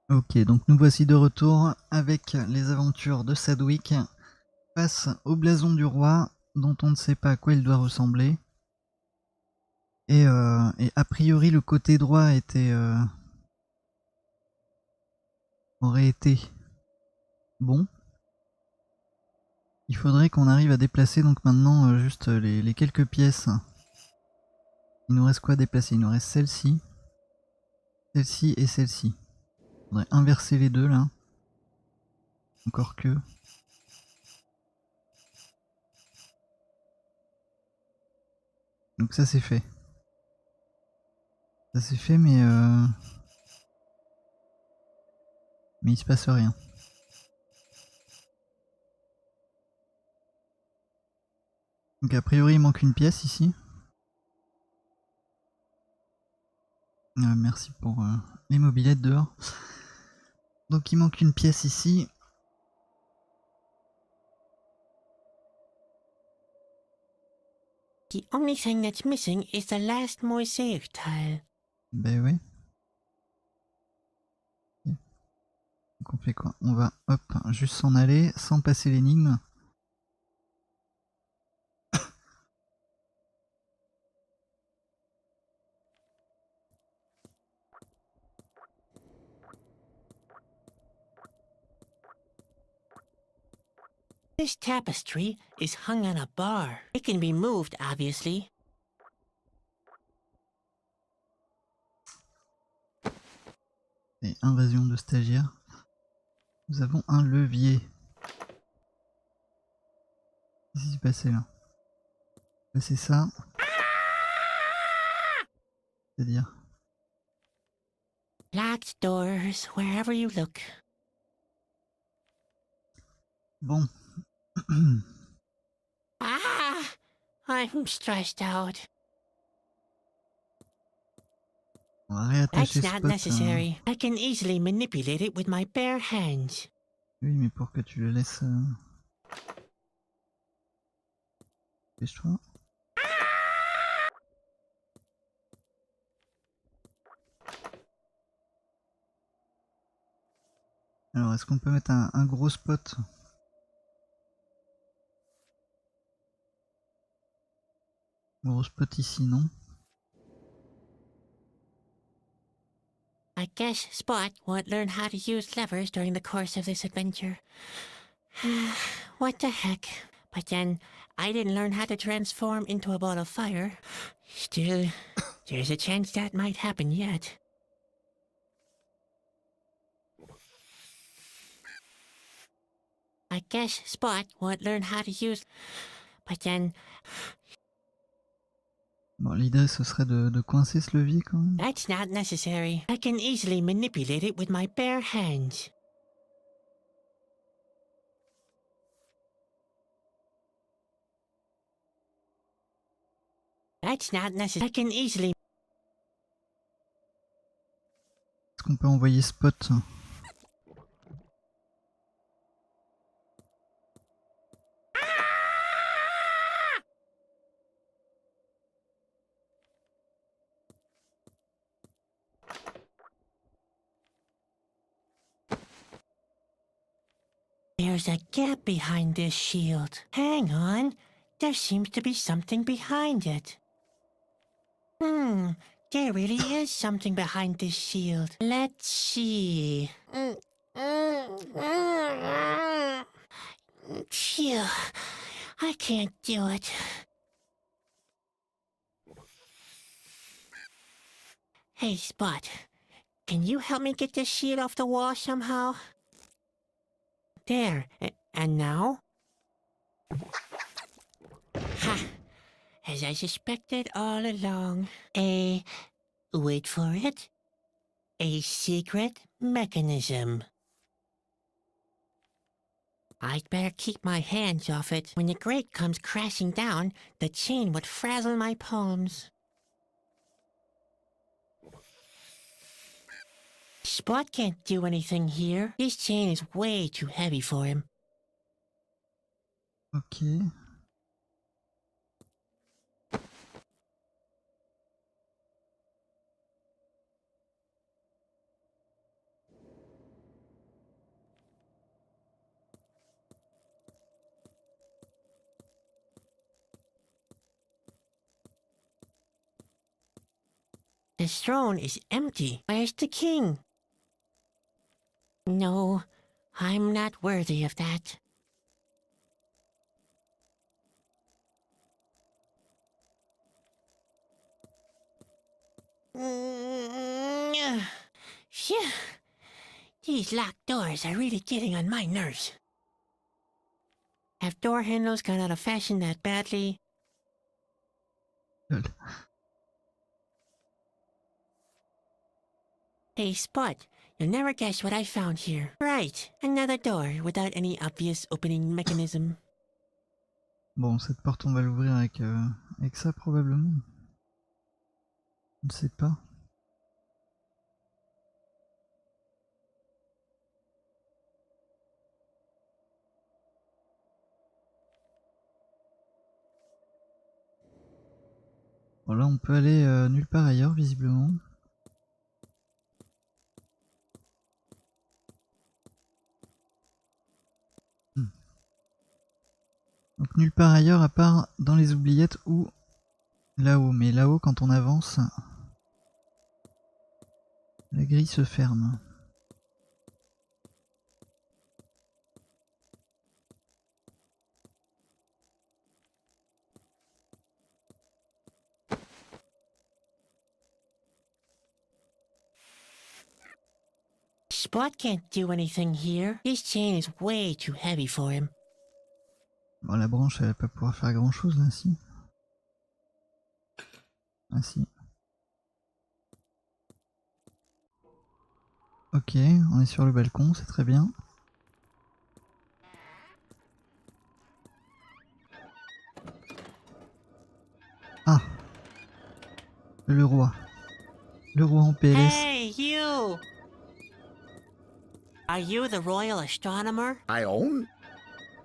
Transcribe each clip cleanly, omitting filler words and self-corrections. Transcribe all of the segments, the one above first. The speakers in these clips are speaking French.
Ok, donc nous voici de retour avec les aventures de Sadwick face au blason du roi, dont on ne sait pas à quoi il doit ressembler. Et a priori, le côté droit aurait été bon. Il faudrait qu'on arrive à déplacer donc maintenant juste les quelques pièces. Il nous reste quoi à déplacer? Il nous reste celle-ci et celle-ci. Il faudrait inverser les deux là. Encore que... Donc ça c'est fait. Ça c'est fait mais il se passe rien. Donc a priori il manque une pièce ici. Merci pour les mobilettes dehors. Donc il manque une pièce ici. The only thing that's missing is the last mosaic tile. Ben oui. Donc on fait quoi? On va hop, juste s'en aller sans passer l'énigme. This tapestry is hung on a bar. It can be moved, obviously. Et invasion de stagiaires. Nous avons un levier. Qu'est-ce qui s'est passé là? C'est ça. C'est-à-dire? Locked doors wherever you look. Bon. Ah! I'm stressed out. On va réattacher That's ce not pot. necessary. I can easily manipulate it with my bare hands. Oui, mais pour que tu le laisses... Dépêche-toi. Alors, est-ce qu'on peut mettre un gros spot? Gros spot ici, non? I guess Spot won't learn how to use levers during the course of this adventure. What the heck? But then, I didn't learn how to transform into a ball of fire. Still, there's a chance that might happen yet. I guess Spot won't learn how to use... But then... Bon, l'idée ce serait de coincer ce levier quand même. That's not necessary. I can easily manipulate it with my bare hands. That's not necessary. I can easily... Est-ce qu'on peut envoyer spot? There's a gap behind this shield. Hang on. There seems to be something behind it. There really is something behind this shield. Let's see. Phew. I can't do it. Hey, Spot. Can you help me get this shield off the wall somehow? There. And now? Ha! As I suspected all along. Wait for it. A secret mechanism. I'd better keep my hands off it. When the grate comes crashing down, the chain would frazzle my palms. Spot can't do anything here. This chain is way too heavy for him. Ok. His throne is empty. Where's the king? No, I'm not worthy of that. Phew. These locked doors are really getting on my nerves. Have door handles gone out of fashion that badly? Lol. Hey, Spot, you'll never guess what I found here. Right, another door without any obvious opening mechanism. Bon, cette porte, on va l'ouvrir avec ça probablement. On ne sait pas. Bon, là, on peut aller nulle part ailleurs, visiblement. Donc nulle part ailleurs à part dans les oubliettes ou là-haut. Mais là-haut, quand on avance, la grille se ferme. Spot can't do anything here. This chain is way too heavy for him. Bon, la branche, elle va pas pouvoir faire grand chose là, si. Ah si. Ok, on est sur le balcon, c'est très bien. Ah, le roi. Le roi en PLS. Hey, you! Are you the royal astronomer? I own?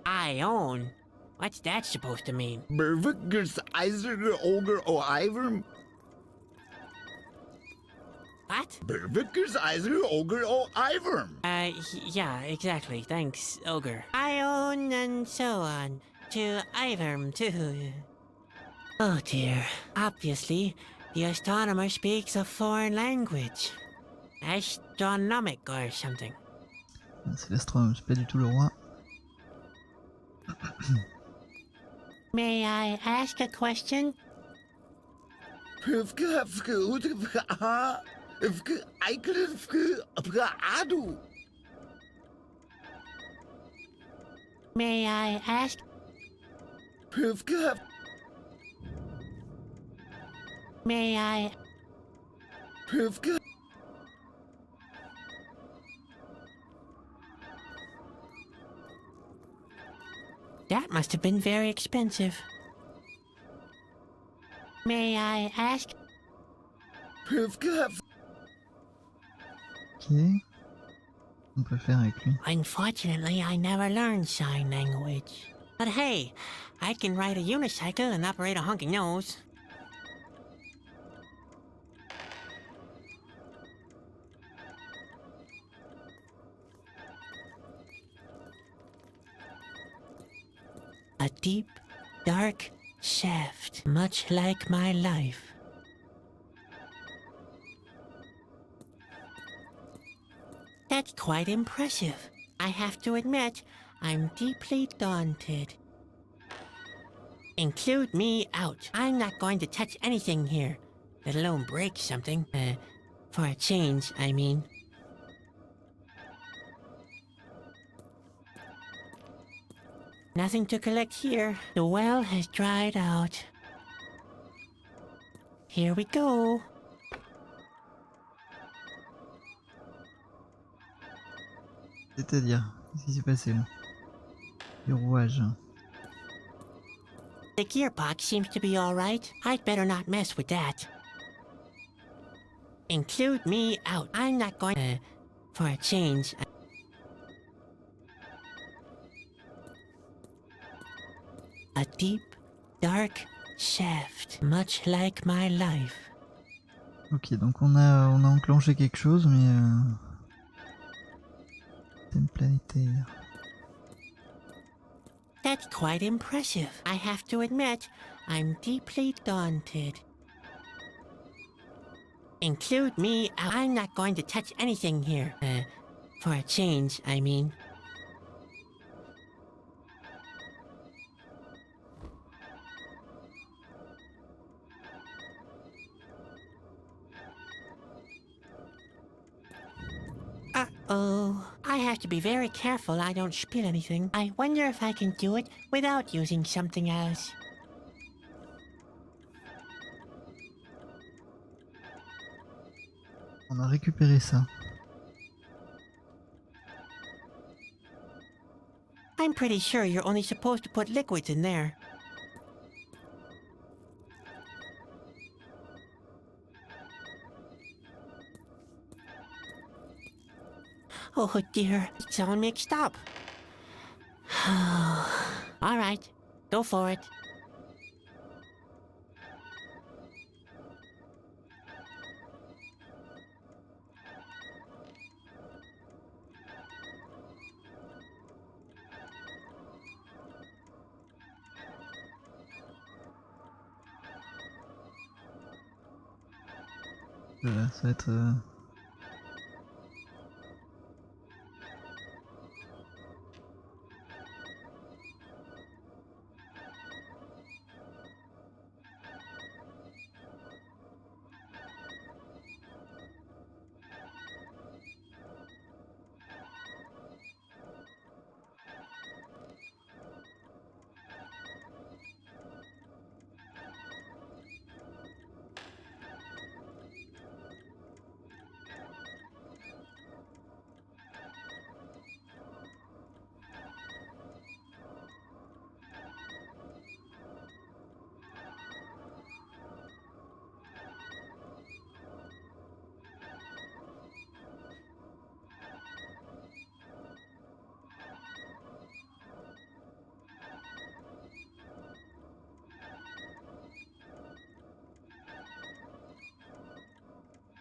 I own? What's that supposed to mean? Bervikers Eiser Ogre O Iver? What? Bervikers Eiser Ogre O Iver? Yeah, exactly. Thanks, Ogre. I own and so on. To Iverm, too. Oh dear. Obviously, the astronomer speaks a foreign language. Astronomic or something. C'est l'astronome, c'est pas du tout le roi. May I ask a question? May I ask? May I? That must have been very expensive. May I ask? Ok. On peut faire avec lui. Unfortunately, I never learned sign language. But hey, I can ride a unicycle and operate a honky nose. A deep, dark shaft, much like my life. That's quite impressive. I have to admit, I'm deeply daunted. Include me out. I'm not going to touch anything here, let alone break something. For a change, I mean. Nothing to collect here. The well has dried out. Here we go. C'est-à-dire, qu'est-ce qui s'est passé là? Le rouage. The gearbox seems to be all right. I'd better not mess with that. Include me out. I'm not going for a change. A deep, dark shaft, much like my life. Ok, donc on a enclenché quelque chose, mais thème planétaire. That's quite impressive. I have to admit, I'm deeply daunted. Include me. I'm not going to touch anything here. For a change, I mean. Uh-oh. I have to be very careful I don't spill anything. I wonder if I can do it without using something else. On a récupéré ça. I'm pretty sure you're only supposed to put liquids in there. Oh dear, it's all mixed up. All right, go for it. Voilà, ça va être...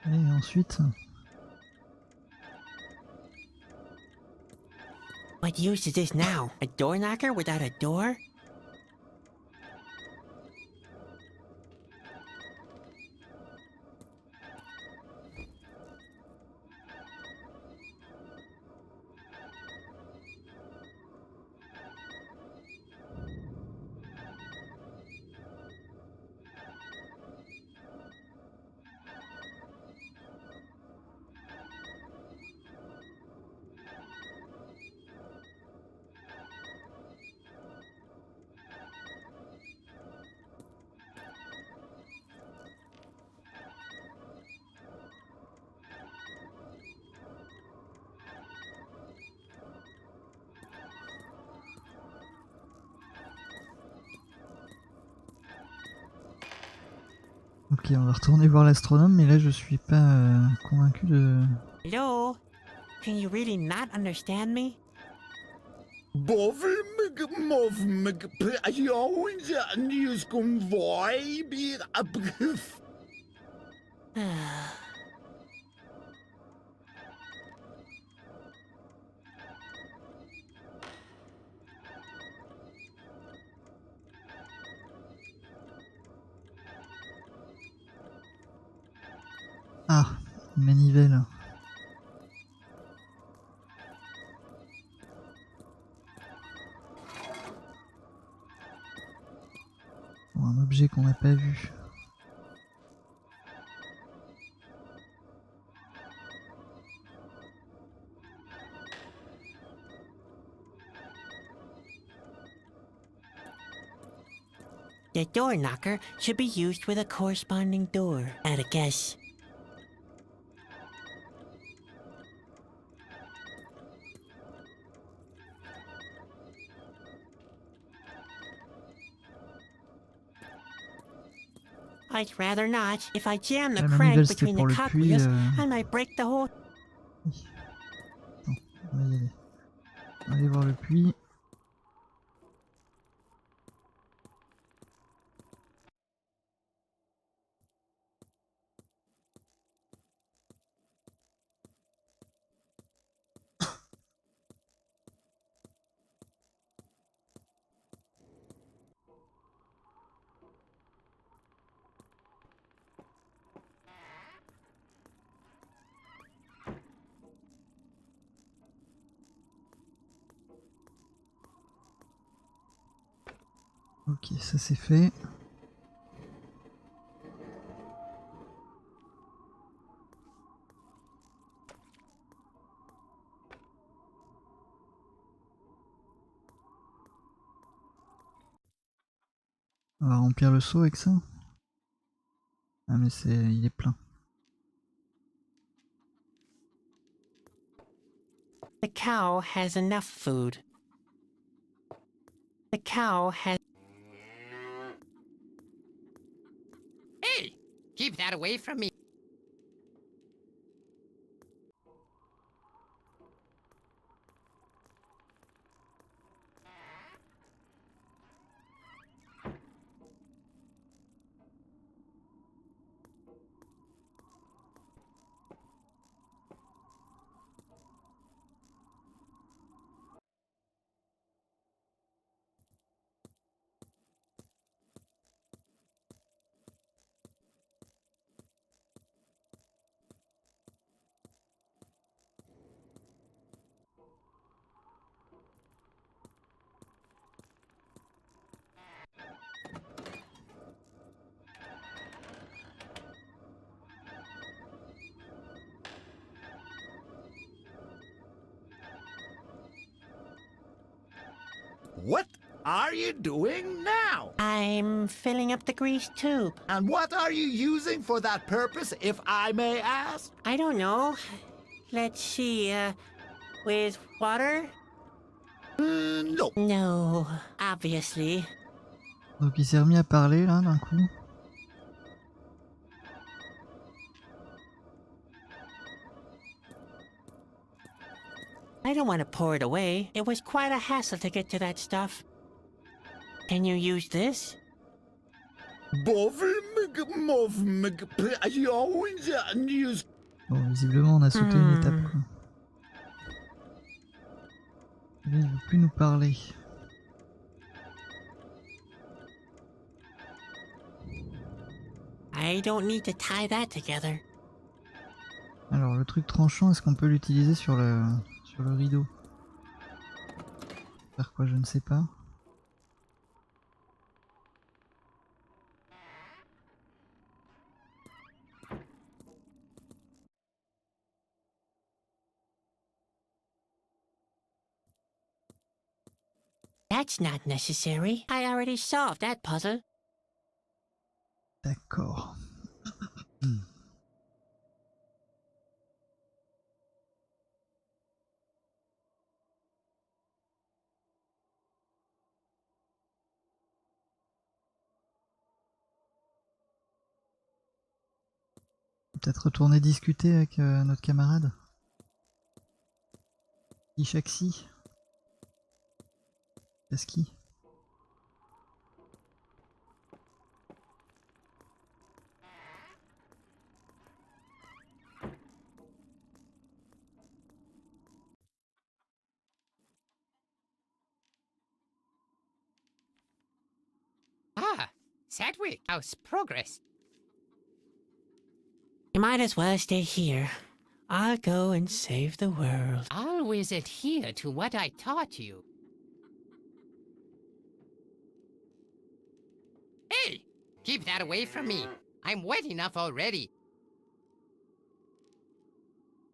Et ensuite... What use is this now? A door knocker without a door? Ok, on va retourner voir l'astronome, mais là je suis pas convaincu de... Hello? Can you really not understand me? Ah, manivelle. Bon, un objet qu'on n'a pas vu. The door knocker should be used with a corresponding door, at a guess. I'd rather not. If I jam the La crank manivelle c'était between pour the le cog puits. wheels, I might break the whole... Bon, on va y aller. On va aller voir le puits. Ok, ça c'est fait. On va remplir le seau avec ça. Ah mais il est plein. The cow has enough food. The cow has... Hey! Keep that away from me. What are you doing now? I'm filling up the grease tube. And what are you using for that purpose, if I may ask? I don't know. Let's see, with water? No. No, obviously. Donc il s'est remis à parler là d'un coup. I don't want to pour it away. It was quite a hassle to get to that stuff. Can you use this? Bon, visiblement on a sauté une étape quoi. Là, il veut plus nous parler. I don't need to tie that together. Alors le truc tranchant, est-ce qu'on peut l'utiliser sur le rideau? Faire quoi, je ne sais pas. That's not necessary. I already solved that puzzle. D'accord. Peut-être retourner discuter avec notre camarade. Ishaxi. Taski. Ah, Sadwick, how's progress? You might as well stay here. I'll go and save the world. Always adhere to what I taught you. Hey! Keep that away from me. I'm wet enough already.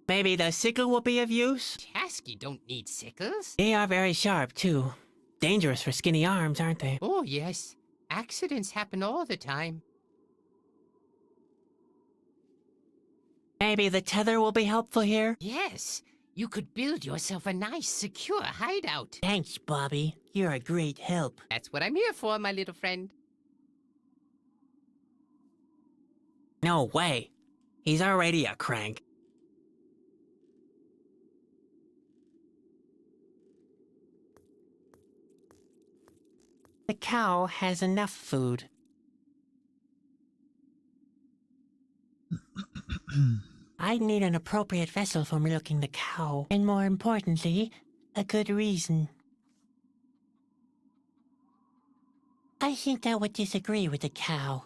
Maybe the sickle will be of use? Tasky don't need sickles. They are very sharp, too. Dangerous for skinny arms, aren't they? Oh, yes. Accidents happen all the time. Maybe the tether will be helpful here? Yes, you could build yourself a nice, secure hideout. Thanks, Bobby. You're a great help. That's what I'm here for, my little friend. No way. He's already a crank. The cow has enough food. I need an appropriate vessel for milking the cow, and more importantly, a good reason. I think I would disagree with the cow.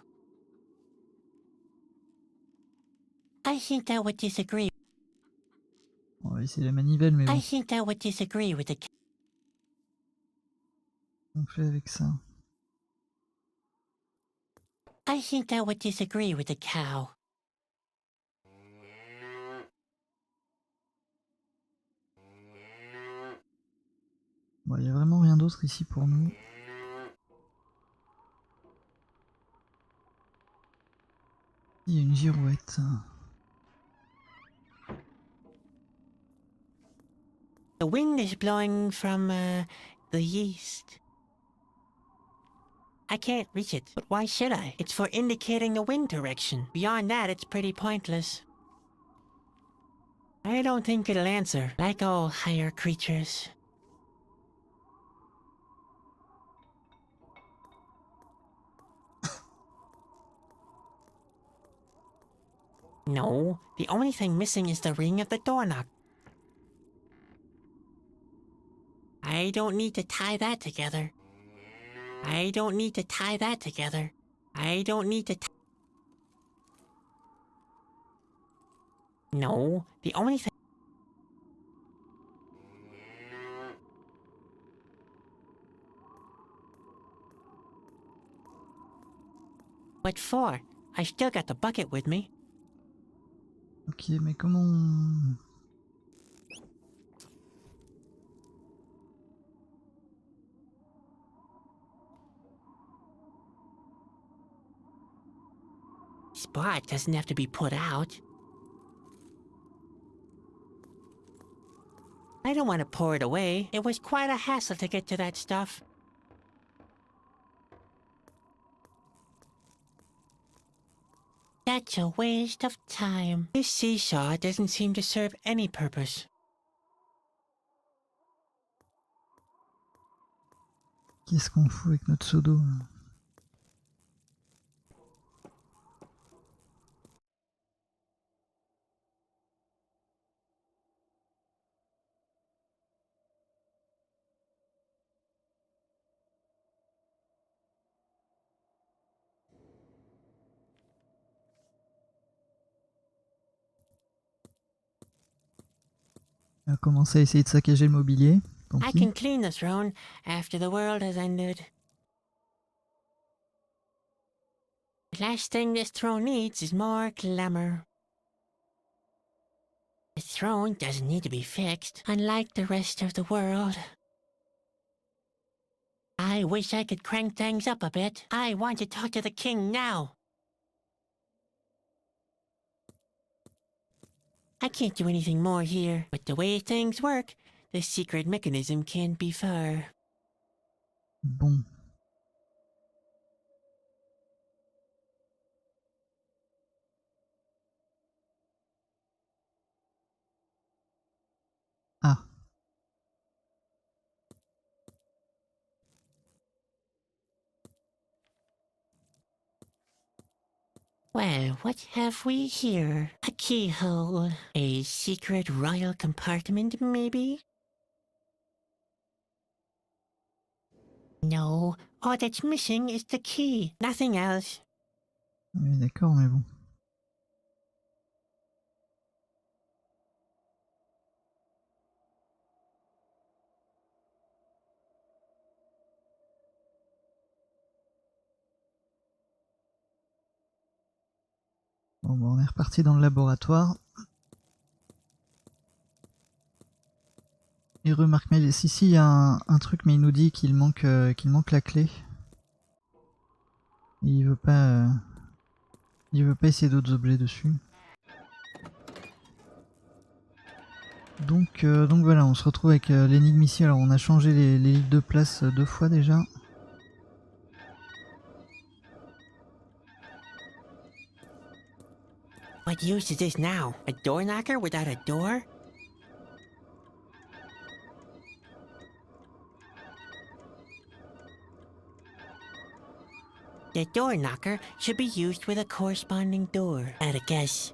I think I would disagree. On va essayer la manivelle, mais bon. I think I would disagree with the cow. On fait avec ça. I think I would disagree with the cow. Bon, il n'y a vraiment rien d'autre ici pour nous. Il y a une girouette. The wind is blowing from, the east. I can't reach it, but why should I? It's for indicating the wind direction. Beyond that, it's pretty pointless. I don't think it'll answer, like all higher creatures. No, the only thing missing is the ring of the doorknob. I don't need to tie that together. I don't need to tie that together. I don't need to No, the only thing... What for? I still got the bucket with me. Ok, mais comment on... Spot doesn't have to be put out. I don't want to pour it away. It was quite a hassle to get to that stuff. That's a waste of time. This seesaw doesn't seem to serve any purpose. Qu'est-ce qu'on fout avec notre seau d'eau? On va commencer à essayer de saccager le mobilier. Tant I pis. can clean the throne after the world has ended. The last thing this throne needs is more glamour. The throne doesn't need to be fixed, unlike the rest of the world. I wish I could crank things up a bit. I want to talk to the king now. I can't do anything more here, but the way things work, the secret mechanism can't be far. Bon. Ah. Well, what have we here? A keyhole. A secret royal compartment, maybe? No, all that's missing is the key. Nothing else. Oui, d'accord, mais bon. Bon, bah, on est reparti dans le laboratoire. Et remarque, mais si, il y a un truc, mais il nous dit qu'il manque la clé. Et il veut pas essayer d'autres objets dessus. Donc voilà, on se retrouve avec l'énigme ici. Alors on a changé les livres de place 2 fois déjà. What use is this now? A door knocker without a door? The door knocker should be used with a corresponding door, at a guess.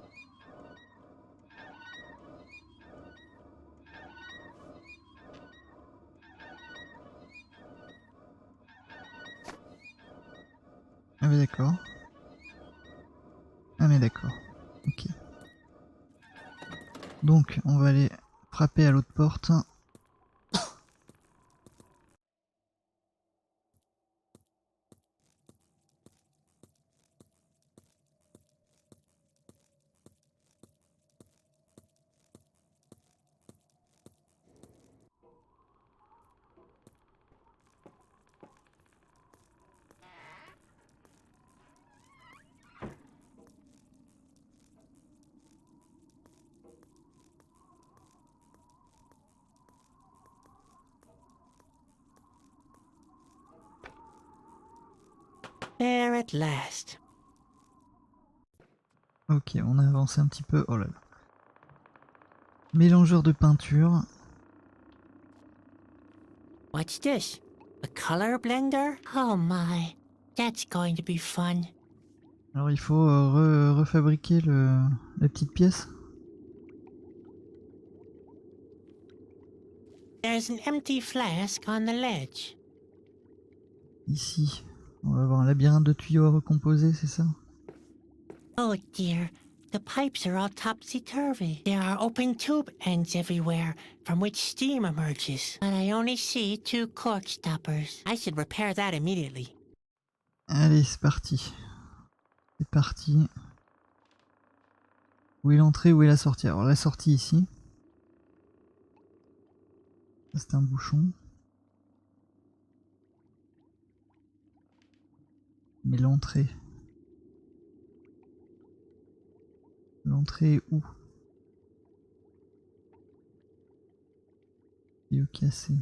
Ah mais d'accord. Ah mais d'accord. Ok. Donc on va aller frapper à l'autre porte. There at last. Ok, on a avancé un petit peu. Oh là là. Mélangeur de peinture. What's this? A color blender? Oh my, that's going to be fun. Alors il faut refabriquer la petite pièce. There's an empty flask on the ledge. Ici, on va avoir un labyrinthe de tuyaux à recomposer, c'est ça? Oh dear, the pipes are all topsy-turvy. There are open tube ends everywhere from which steam emerges. But I only see 2 cork stoppers. I should repair that immediately. Allez, c'est parti. C'est parti. Où est l'entrée, où est la sortie? Alors la sortie ici. Ça c'est un bouchon. Mais l'entrée... L'entrée est où? Tuyau cassé.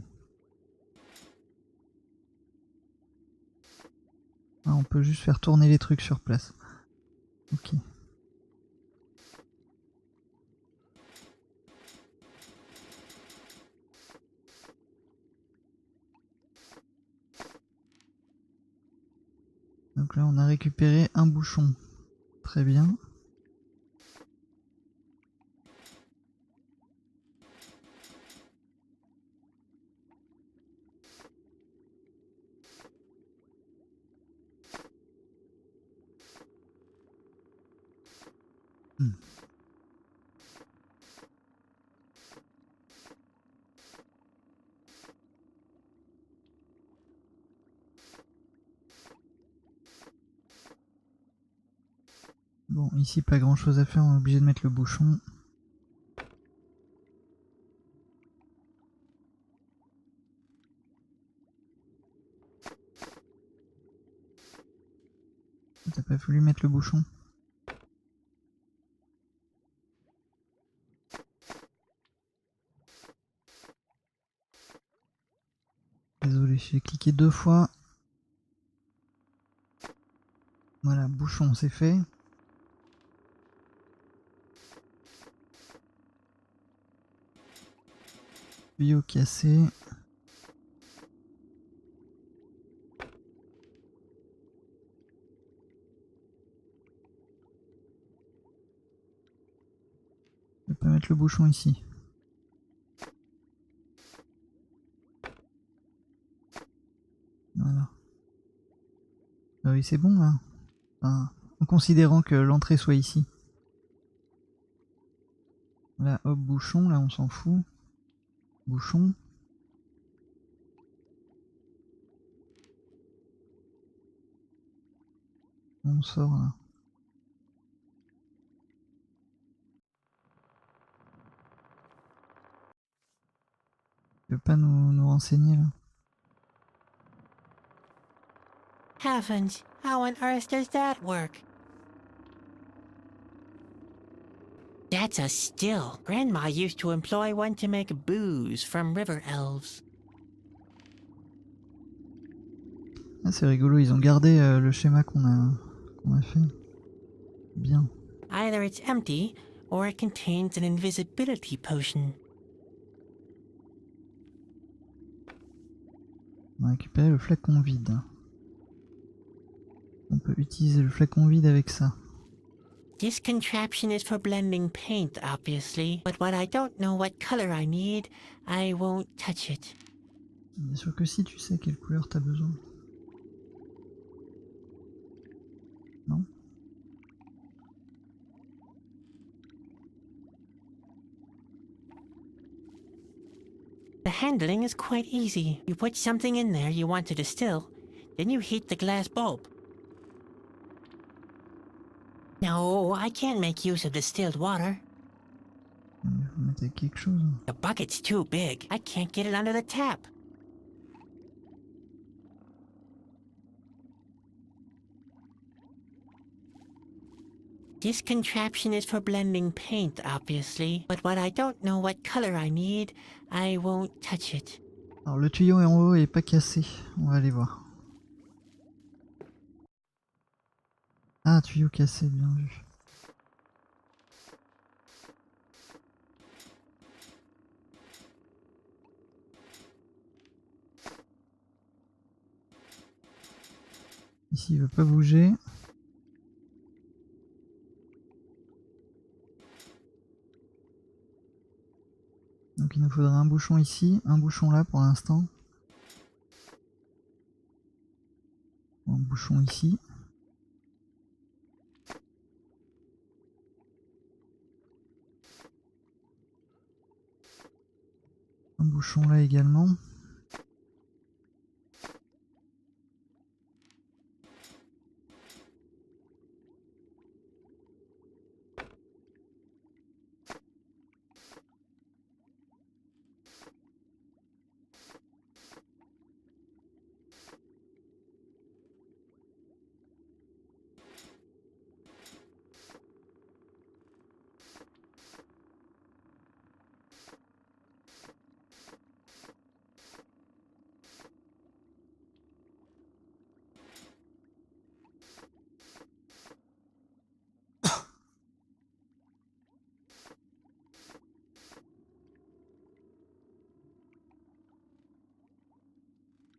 Ah, on peut juste faire tourner les trucs sur place. Ok. Donc là on a récupéré un bouchon. Très bien. Bon, ici pas grand chose à faire, on est obligé de mettre le bouchon. T'as pas voulu mettre le bouchon? Désolé, j'ai cliqué 2 fois. Voilà, bouchon, c'est fait. Tuyau cassé. Je vais pas mettre le bouchon ici. Voilà. Ah oui, c'est bon là. Enfin, en considérant que l'entrée soit ici. Là, hop, bouchon, là on s'en fout. Bouchon. On sort là. Tu veux pas nous renseigner là? Heavens, how on earth does that work? That's a still. Grandma used to employ one to make booze from river elves. Ah, c'est rigolo, ils ont gardé le schéma qu'on a fait. Bien. Either it's empty, or it contains an invisibility potion. On a récupéré le flacon vide. On peut utiliser le flacon vide avec ça. This contraption is for blending paint, obviously. But when I don't know what color I need, I won't touch it. Bien sûr que si, tu sais quelle couleur t'as besoin. Non? The handling is quite easy. You put something in there you want to distill, then you heat the glass bulb. No, I can't make use of distilled water. Il faut mettre avec quelque chose. The bucket's too big. I can't get it under the tap. This contraption is for blending paint, obviously. But when I don't know what color I need, I won't touch it. Alors le tuyau en haut est pas cassé, on va aller voir. Ah, tuyau cassé, bien vu. Ici, il veut pas bouger. Donc il nous faudra un bouchon ici, un bouchon là pour l'instant. Un bouchon ici. Un bouchon là également.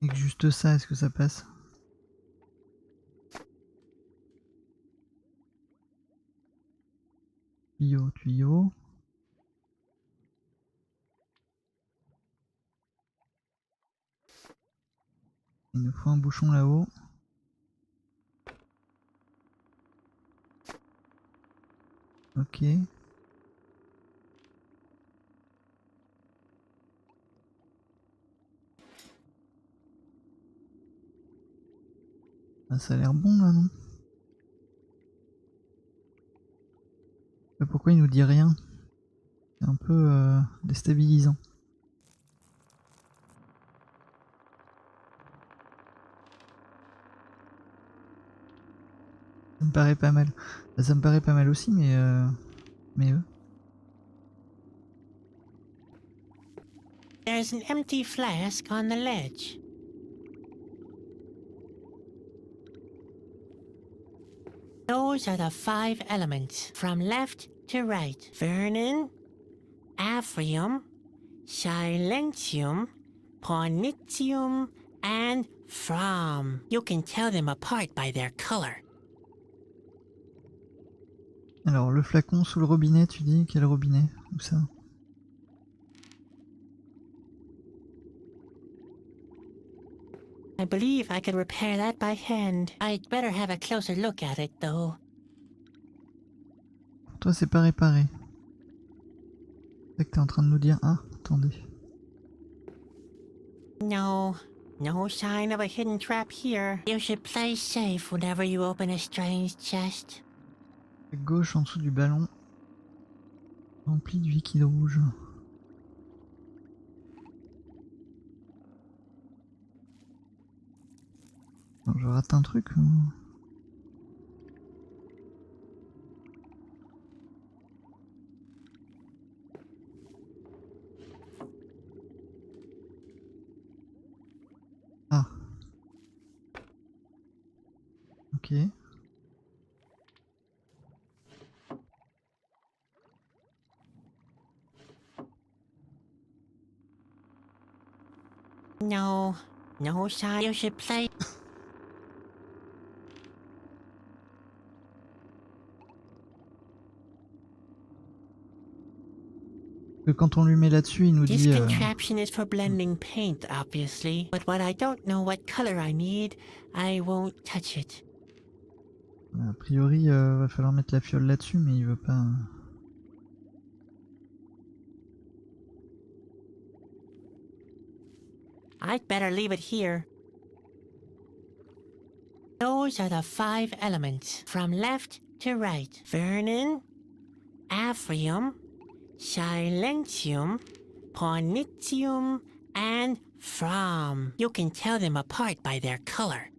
Avec juste ça, est-ce que ça passe? Tuyau, tuyau. Il nous faut un bouchon là-haut. Ok. Ah, ça a l'air bon là, non? Mais pourquoi il nous dit rien? C'est un peu déstabilisant. Ça me paraît pas mal. Ça me paraît pas mal aussi, mais eux. There's an empty flask on the ledge. Those are the 5 elements, from left to right. Vernon, Aphrium, Silentium, Pornitium, and From. You can tell them apart by their color. Alors, le flacon sous le robinet, tu dis? Quel robinet? Où ça? I believe I could repair that by hand. I'd better have a closer look at it, though. Pour toi, c'est pas réparé. C'est que t'es en train de nous dire. Ah, attendez. No sign of a hidden trap here. You should play safe whenever you open a strange chest. À gauche, en dessous du ballon. Rempli de liquide rouge. Alors, je rate un truc ou... Ah. Ok. No sign. You should play. Que quand on lui met là-dessus, il nous This dit... contraption is for blending paint, obviously. But when I don't know what color I need, I won't touch it. a priori, va falloir mettre la fiole là-dessus, mais il veut pas... I'd better leave it here. Those are the 5 elements, from left to right. Vernon, Aphrium, Silentium, Pornitium, and From. You can tell them apart by their color.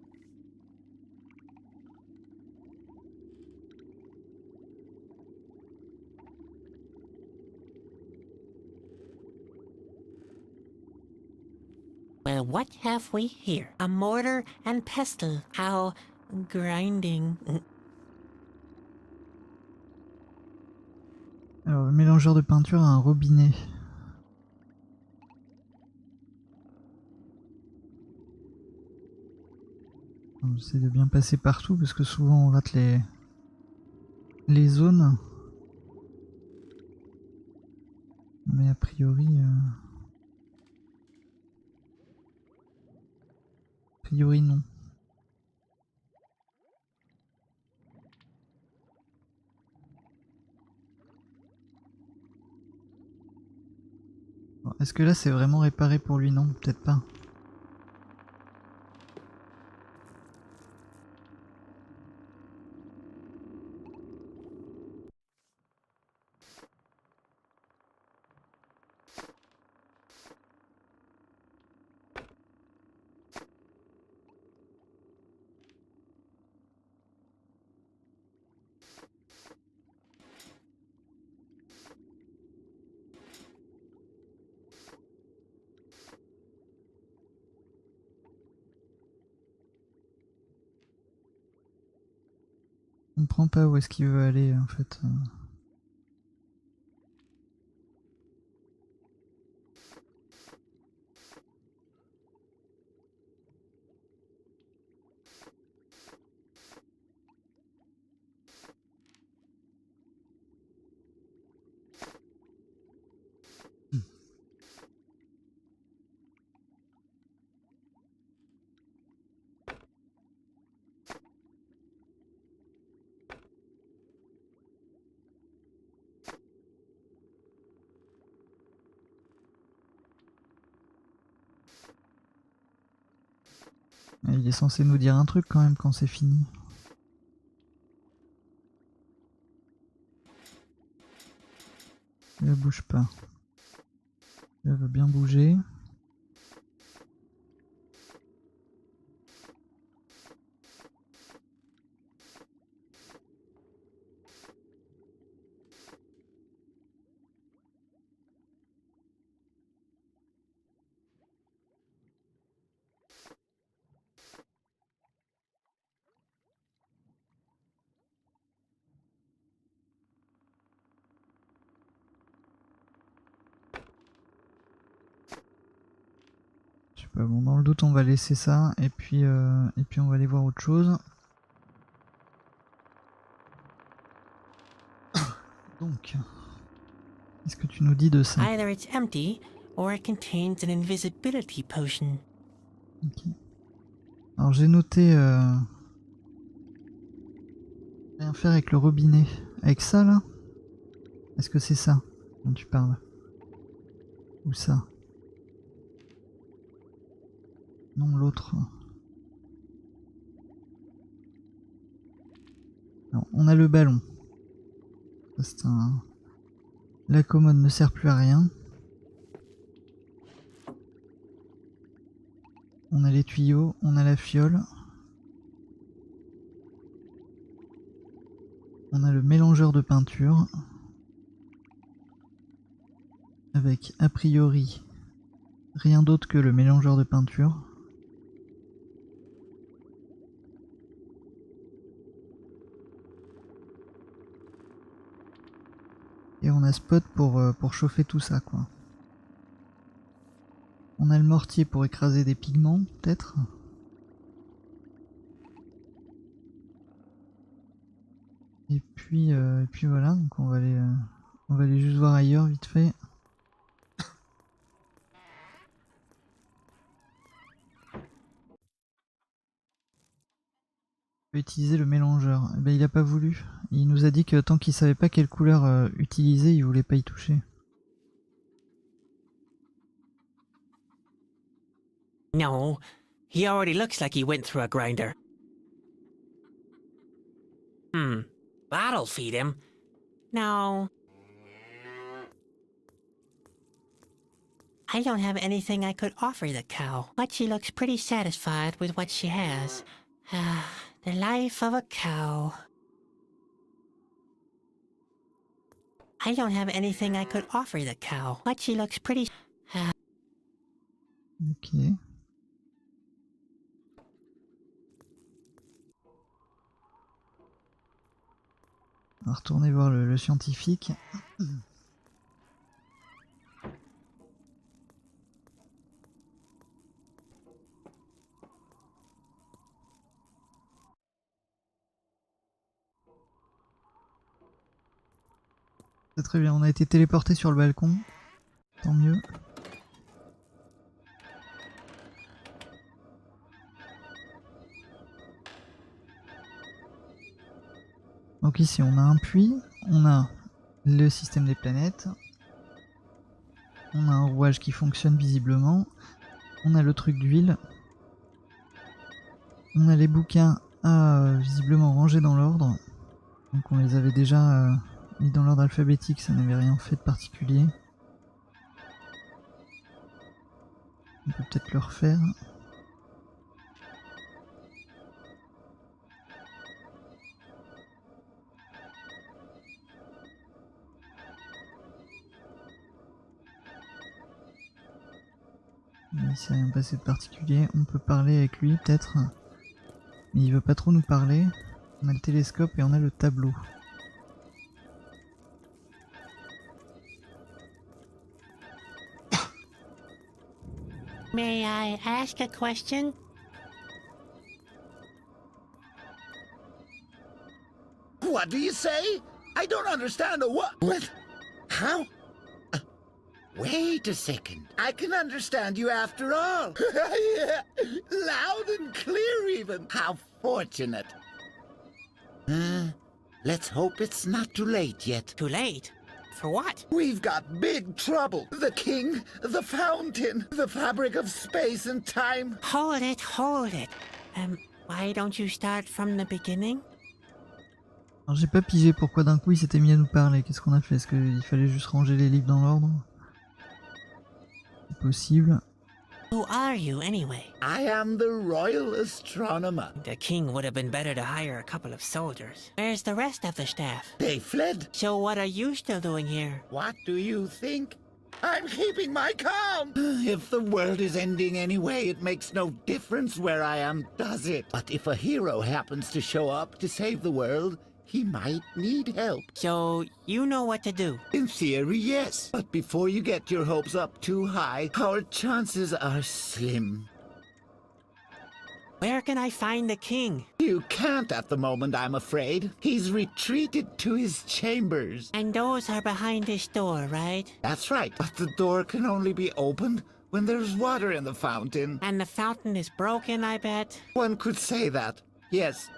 Well, what have we here? A mortar and pestle. How grinding. Alors le mélangeur de peinture a un robinet. J'essaie de bien passer partout parce que souvent on rate les zones. Mais a priori... A priori non. Est-ce que là c'est vraiment réparé pour lui? Non, peut-être pas. Je comprends pas où est-ce qu'il veut aller en fait. Il est censé nous dire un truc quand même quand c'est fini. Elle bouge pas. Elle veut bien bouger. Je sais pas, bon dans le doute on va laisser ça et puis on va aller voir autre chose. Donc, qu'est-ce que tu nous dis de ça? Either it's empty, or it contains an invisibility potion. Okay. Alors j'ai noté rien faire avec le robinet. Avec ça là? Est-ce que c'est ça dont tu parles? Ou ça? Non, l'autre. On a le ballon. La commode ne sert plus à rien. On a les tuyaux, on a la fiole. On a le mélangeur de peinture. Avec a priori rien d'autre que le mélangeur de peinture. Et on a spot pour chauffer tout ça quoi. On a le mortier pour écraser des pigments peut-être. Et puis voilà, donc on va aller juste voir ailleurs vite fait. On peut utiliser le mélangeur. Eh ben, il a pas voulu. Il nous a dit que tant qu'il savait pas quelle couleur utiliser, il voulait pas y toucher. No, he already looks like he went through a grinder. That'll feed him. No. I don't have anything I could offer the cow, but she looks pretty satisfied with what she has. The life of a cow. I don't have anything I could offer the cow, but she looks pretty... Ok. On va retourner voir le scientifique. C'est très bien, on a été téléporté sur le balcon. Tant mieux. Donc ici on a un puits, on a le système des planètes, on a un rouage qui fonctionne visiblement, on a le truc d'huile, on a les bouquins visiblement rangés dans l'ordre, donc on les avait déjà mis dans l'ordre alphabétique, ça n'avait rien fait de particulier. On peut peut-être le refaire. Il s'est rien passé de particulier, on peut parler avec lui peut-être, mais il veut pas trop nous parler. On a le télescope et on a le tableau. May I ask a question? What do you say? I don't understand a what? What? How? Wait a second. I can understand you after all. Yeah. Loud and clear even. How fortunate. Let's hope it's not too late yet. Too late? For what? We've got big trouble. The king, the fountain, the fabric of space and time. Hold it, hold it. Why don't you start from the beginning? Alors j'ai pas pigé pourquoi d'un coup il s'était mis à nous parler. Qu'est-ce qu'on a fait? Est-ce qu'il fallait juste ranger les livres dans l'ordre? C'est possible. Who are you, anyway? I am the royal astronomer. The king would have been better to hire a couple of soldiers. Where's the rest of the staff? They fled. So what are you still doing here? What do you think? I'm keeping my calm. If the world is ending anyway, it makes no difference where I am, does it? But if a hero happens to show up to save the world, he might need help. So you know what to do? In theory, yes. But before you get your hopes up too high, our chances are slim. Where can I find the king? You can't at the moment, I'm afraid. He's retreated to his chambers. And those are behind this door, right? That's right, but the door can only be opened when there's water in the fountain. And the fountain is broken, I bet? One could say that, yes.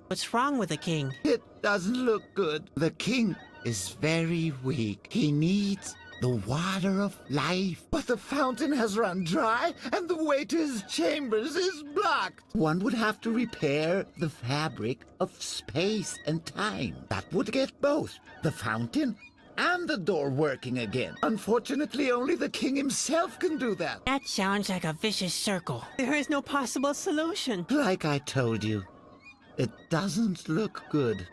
What's wrong with the king? It doesn't look good. The king is very weak. He needs the water of life. But the fountain has run dry, and the way to his chambers is blocked. One would have to repair the fabric of space and time. That would get both the fountain and the door working again. Unfortunately, only the king himself can do that. That sounds like a vicious circle. There is no possible solution. Like I told you, it doesn't look good.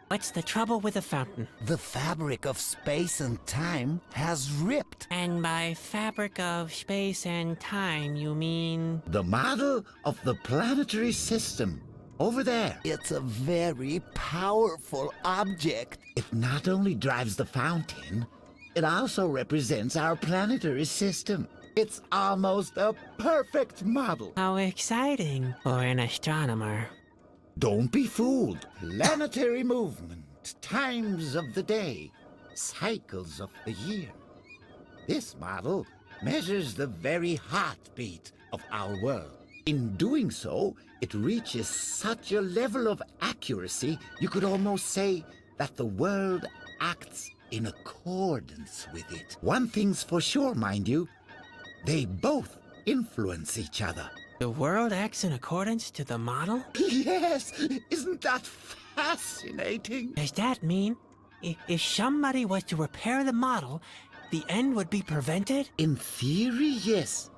What's the trouble with the fountain? The fabric of space and time has ripped. And by fabric of space and time, you mean? The model of the planetary system, over there. It's a very powerful object. It not only drives the fountain, it also represents our planetary system. It's almost a perfect model. How exciting for an astronomer. Don't be fooled. Planetary movement, times of the day, cycles of the year. This model measures the very heartbeat of our world. In doing so, it reaches such a level of accuracy, you could almost say that the world acts in accordance with it. One thing's for sure, mind you, they both influence each other. The world acts in accordance to the model? Yes, isn't that fascinating? Does that mean if somebody was to repair the model, the end would be prevented? In theory, yes.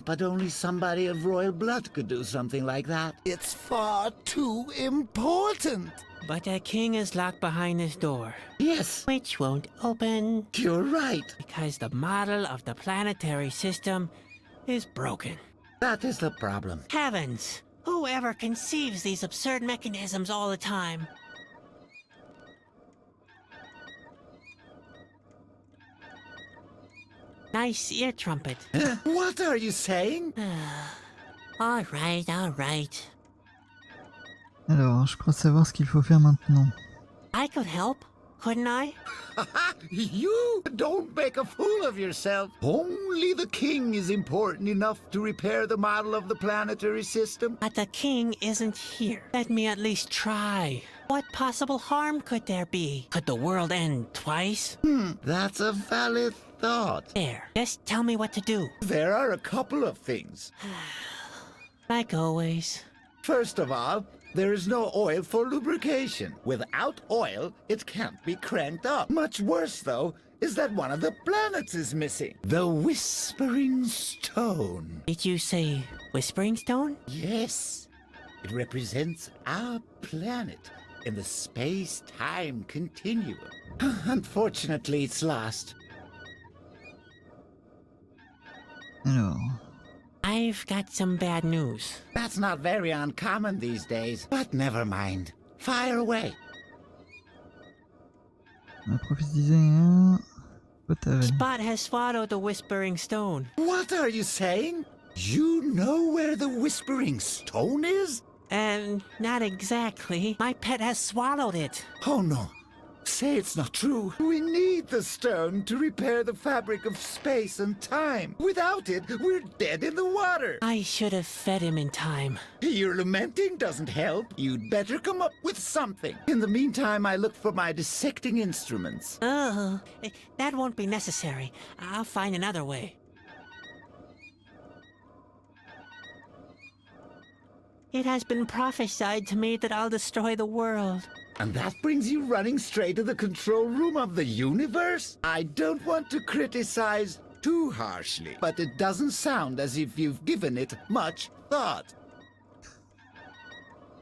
But only somebody of royal blood could do something like that. It's far too important. But the king is locked behind this door, Yes, which won't open you're right. because the model of the planetary system is broken. That is the problem. Heavens! Whoever conceives these absurd mechanisms all the time? Nice ear trumpet. What are you saying? All right, all right. Alors, je crois savoir ce qu'il faut faire maintenant. I could help, couldn't I? You don't make a fool of yourself. Only the king is important enough to repair the model of the planetary system. But the king isn't here. Let me at least try. What possible harm could there be? Could the world end twice? That's a valid thought. There, just tell me what to do. There are a couple of things. Like always. First of all, there is no oil for lubrication. Without oil, it can't be cranked up. Much worse, though, is that one of the planets is missing. The Whispering Stone. Did you say Whispering Stone? Yes. It represents our planet in the space-time continuum. Unfortunately, it's lost. Alors, I've got some bad news. That's not very uncommon these days, but never mind. Fire away. on a prophétisé un potable. Spot has swallowed the Whispering Stone. What are you saying? You know where the Whispering Stone is? Not exactly. My pet has swallowed it. Oh no. Say it's not true. We need the stone to repair the fabric of space and time. Without it, we're dead in the water. I should have fed him in time. Your lamenting doesn't help. You'd better come up with something. In the meantime, I look for my dissecting instruments. Oh, that won't be necessary. I'll find another way. It has been prophesied to me that I'll destroy the world. And that brings you running straight to the control room of the universe? I don't want to criticize too harshly, but it doesn't sound as if you've given it much thought.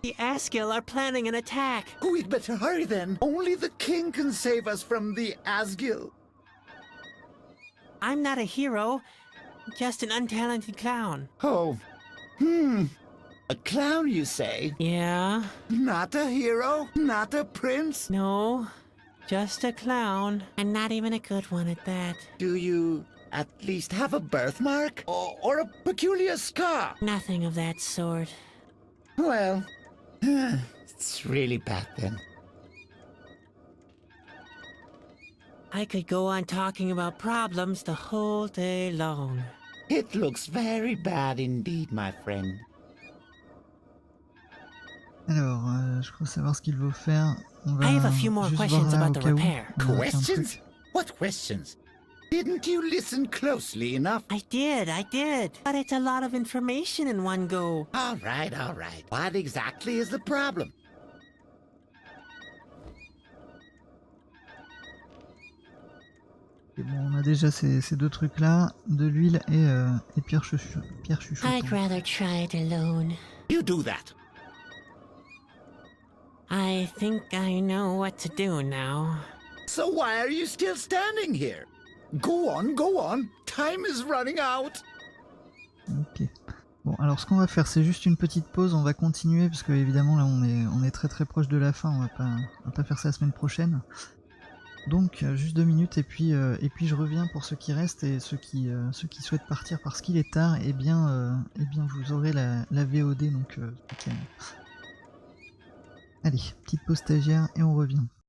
The Asgil are planning an attack. We'd better hurry then. Only the king can save us from the Asgil. I'm not a hero, just an untalented clown. Oh, a clown, you say? Yeah? Not a hero? Not a prince? No, just a clown. And not even a good one at that. Do you at least have a birthmark? Or a peculiar scar? Nothing of that sort. Well, it's really bad then. I could go on talking about problems the whole day long. It looks very bad indeed, my friend. Alors, je crois savoir ce qu'il faut faire. On va I have a few more juste questions voir là about au the cas où. repair. On a fait un Questions? truc. What questions? Didn't you listen closely enough? I did. But it's a lot of information in one go. All right, all right. What exactly is the problem? Et bon, on a déjà ces deux trucs là, de l'huile et pierre chuchotant. I'd rather try it alone. You do that. I think I know what to do now. So why are you still standing here? Go on, go on. Time is running out. Ok. Bon, alors ce qu'on va faire, c'est juste une petite pause. On va continuer parce que évidemment là, on est très très proche de la fin. On va pas faire ça la semaine prochaine. Donc juste 2 minutes et puis je reviens pour ceux qui restent et ceux qui souhaitent partir parce qu'il est tard. Eh bien vous aurez la VOD donc. Allez, petite pause stagiaire et on revient.